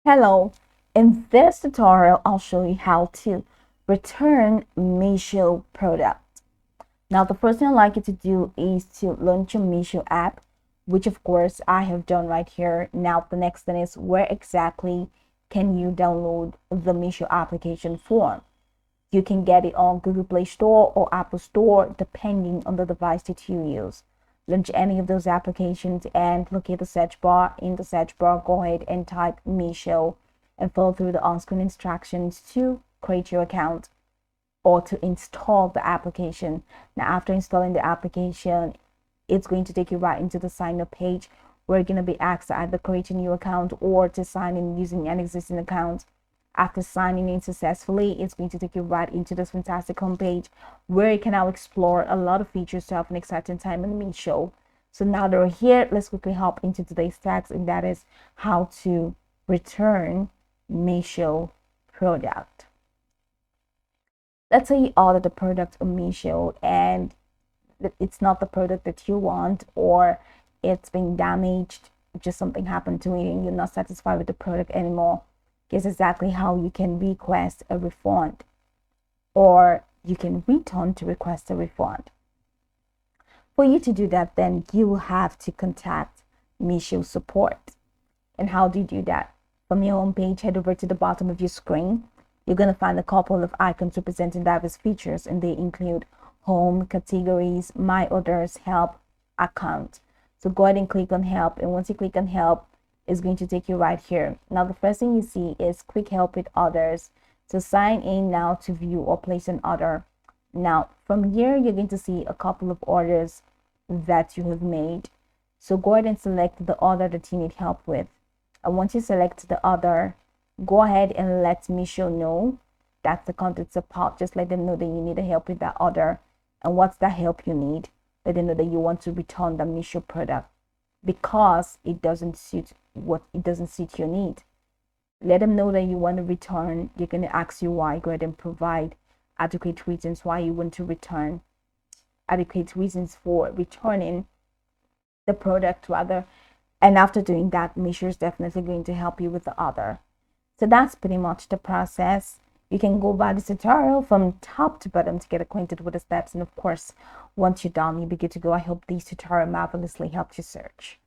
Hello, in this tutorial, I'll show you how to return Meesho product. Now, the first thing I'd like you to do is to launch your Meesho app, which of course I have done right here. Now, the next thing is where exactly can you download the Meesho application from? You can get it on Google Play Store or Apple Store, depending on the device that you use. Launch any of those applications and locate the search bar. In the search bar, go ahead and type Meesho and follow through the on-screen instructions to create your account or to install the application. Now, after installing the application, it's going to take you right into the sign up page where you're going to be asked to either create a new account or to sign in using an existing account. After signing in successfully, it's going to take you right into this fantastic homepage where you can now explore a lot of features to have an exciting time on Meesho. So now that we're here, let's quickly hop into today's task, and that is how to return Meesho product. Let's say you order the product on Meesho and it's not the product that you want, or it's been damaged, just something happened to it and you're not satisfied with the product anymore. Here's exactly how you can request a refund, or you can return to request a refund. For you to do that, then you will have to contact Meesho support. And how do you do that? From your home page, head over to the bottom of your screen. You're going to find a couple of icons representing diverse features, and they include home, categories, my orders, help, account. So go ahead and click on help, and once you click on help, it's going to take you right here. Now, the first thing you see is quick help with others. So sign in now to view or place an order. Now, from here, you're going to see a couple of orders that you have made. So go ahead and select the order that you need help with. And once you select the order, go ahead and let Meesho know that's the contact support. Just let them know that you need help with that order and what's that help you need. Let them know that you want to return the Meesho product because it doesn't suit your need. Let them know that you want to return. They're going to ask you why. Go ahead and provide adequate reasons why you want to return, adequate reasons for returning the product rather. And after doing that, Meesho is definitely going to help you with the order. So that's pretty much the process. You can go by this tutorial from top to bottom to get acquainted with the steps. And of course, once you're done, you'll be good to go. I hope this tutorial marvelously helped you search.